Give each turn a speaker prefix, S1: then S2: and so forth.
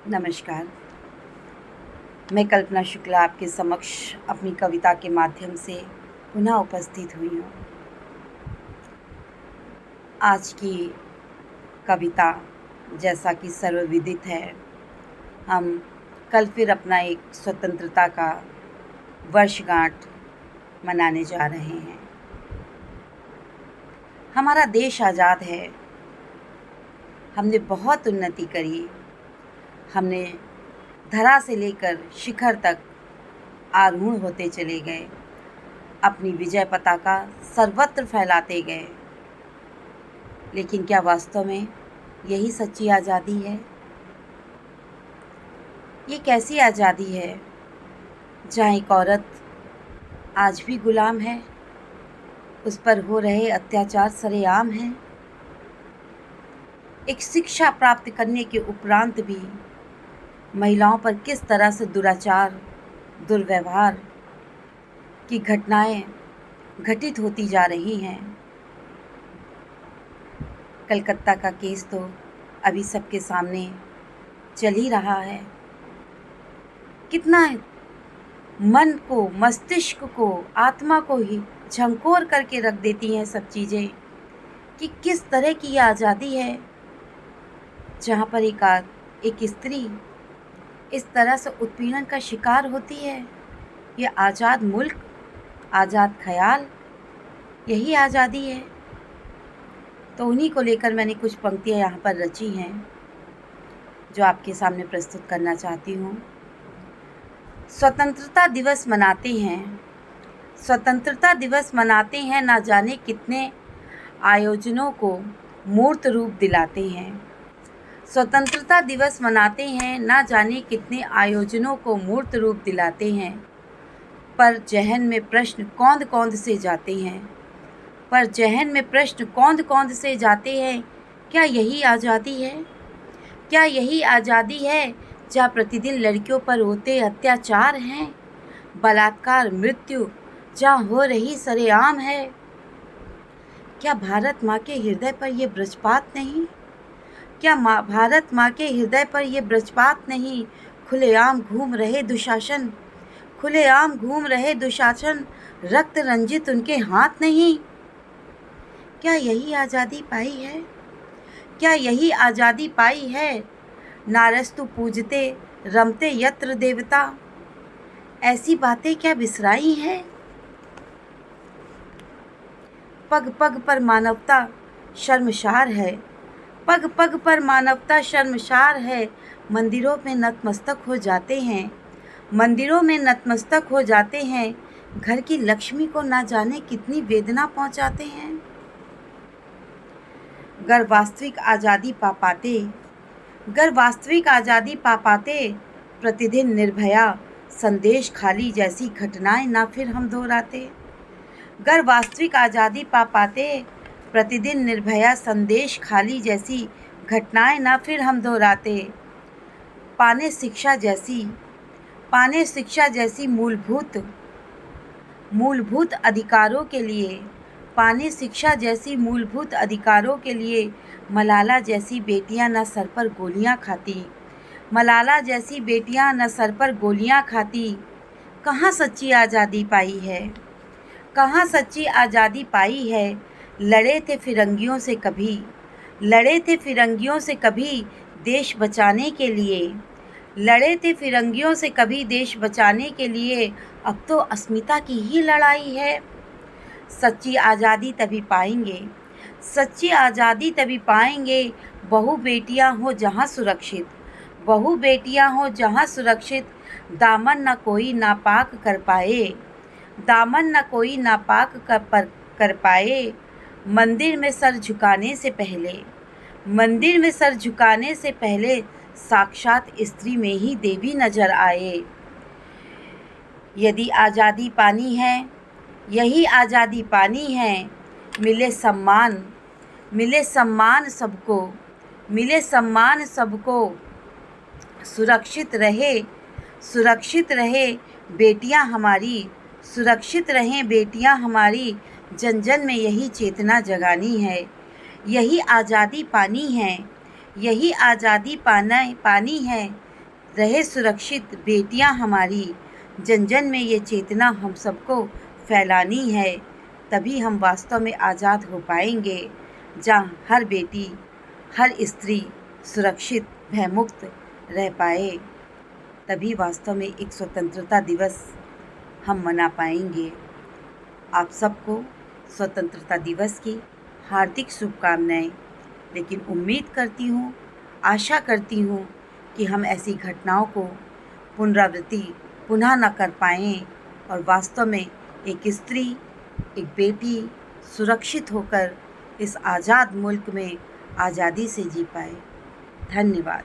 S1: नमस्कार। मैं कल्पना शुक्ला आपके समक्ष अपनी कविता के माध्यम से पुनः उपस्थित हुई हूँ। आज की कविता जैसा कि सर्वविदित है, हम कल फिर अपना एक स्वतंत्रता का वर्षगांठ मनाने जा रहे हैं। हमारा देश आज़ाद है। हमने बहुत उन्नति करी। हमने धरा से लेकर शिखर तक आरूढ़ होते चले गए, अपनी विजय पताका सर्वत्र फैलाते गए। लेकिन क्या वास्तव में यही सच्ची आज़ादी है? ये कैसी आज़ादी है जहाँ एक औरत आज भी गुलाम है, उस पर हो रहे अत्याचार सरेआम हैं? एक शिक्षा प्राप्त करने के उपरांत भी महिलाओं पर किस तरह से दुराचार, दुर्व्यवहार की घटनाएं घटित होती जा रही हैं। कलकत्ता का केस तो अभी सबके सामने चल ही रहा है। कितना मन को, मस्तिष्क को, आत्मा को ही झंकोर करके रख देती हैं सब चीज़ें कि किस तरह की यह आज़ादी है जहाँ पर एक स्त्री इस तरह से उत्पीड़न का शिकार होती है। ये आज़ाद मुल्क, आज़ाद ख्याल, यही आज़ादी है। तो उन्हीं को लेकर मैंने कुछ पंक्तियाँ यहाँ पर रची हैं जो आपके सामने प्रस्तुत करना चाहती हूँ। स्वतंत्रता दिवस मनाते हैं, स्वतंत्रता दिवस मनाते हैं, ना जाने कितने आयोजनों को मूर्त रूप दिलाते हैं। स्वतंत्रता दिवस मनाते हैं, ना जाने कितने आयोजनों को मूर्त रूप दिलाते हैं, पर जहन में प्रश्न कौंध कौंध से जाते हैं, पर जहन में प्रश्न कौंध कौंध से जाते हैं। क्या यही आज़ादी है? क्या यही आज़ादी है जहाँ प्रतिदिन लड़कियों पर होते अत्याचार हैं, बलात्कार, मृत्यु जहाँ हो रही सरेआम है? क्या भारत माँ के हृदय पर ये वज्रपात नहीं? क्या भारत माँ के हृदय पर ये वज्रपात नहीं? खुलेआम घूम रहे दुशासन, खुलेआम घूम रहे दुशासन, रक्त रंजित उनके हाथ नहीं? क्या यही आज़ादी पाई है? क्या यही आज़ादी पाई है? नारस्तु पूजते रमते यत्र देवता, ऐसी बातें क्या बिसराई हैं? पग पग पर मानवता शर्मसार है, पग पग पर मानवता शर्मसार है। मंदिरों में नतमस्तक हो जाते हैं, मंदिरों में नतमस्तक हो जाते हैं। घर की लक्ष्मी को ना जाने कितनी वेदना पहुंचाते हैं। गर वास्तविक आज़ादी पा पाते, गर वास्तविक आज़ादी पा पाते, प्रतिदिन निर्भया संदेश खाली जैसी घटनाएं ना फिर हम दोहराते। गर वास्तविक आज़ादी पा पाते, प्रतिदिन निर्भया संदेश खाली जैसी घटनाएं ना फिर हम दोहराते। पाने शिक्षा जैसी मूलभूत अधिकारों के लिए, पाने शिक्षा जैसी मूलभूत अधिकारों के लिए मलाला जैसी बेटियां न सर पर गोलियां खाती, मलाला जैसी बेटियां न सर पर गोलियां खाती। कहाँ सच्ची आज़ादी पाई है? कहाँ सच्ची आज़ादी पाई है? लड़े थे फिरंगियों से कभी, लड़े थे फिरंगियों से कभी देश बचाने के लिए, लड़े थे फिरंगियों से कभी देश बचाने के लिए। अब तो अस्मिता की ही लड़ाई है। सच्ची आज़ादी तभी पाएंगे, सच्ची आज़ादी तभी पाएंगे, बहु बेटियां हो जहां सुरक्षित, बहु बेटियां हो जहां सुरक्षित। दामन न कोई नापाक कर पाए, दामन न कोई नापाक कर पाए। मंदिर में सर झुकाने से पहले, मंदिर में सर झुकाने से पहले साक्षात स्त्री में ही देवी नजर आए। यदि आज़ादी पानी है, यही आज़ादी पानी है, मिले सम्मान, मिले सम्मान सबको, मिले सम्मान सबको। सुरक्षित रहे, सुरक्षित रहे बेटियां हमारी, सुरक्षित रहें बेटियां हमारी। जन जन में यही चेतना जगानी है, यही आज़ादी पानी है, यही आज़ादी पानी है। रहे सुरक्षित बेटियां हमारी। जन जन में ये चेतना हम सबको फैलानी है, तभी हम वास्तव में आज़ाद हो पाएंगे। जहाँ हर बेटी, हर स्त्री सुरक्षित, भयमुक्त रह पाए, तभी वास्तव में एक स्वतंत्रता दिवस हम मना पाएंगे। आप सबको स्वतंत्रता दिवस की हार्दिक शुभकामनाएं। लेकिन उम्मीद करती हूँ, आशा करती हूँ कि हम ऐसी घटनाओं को पुनरावृत्ति पुनः न कर पाएँ और वास्तव में एक स्त्री, एक बेटी सुरक्षित होकर इस आज़ाद मुल्क में आज़ादी से जी पाए। धन्यवाद।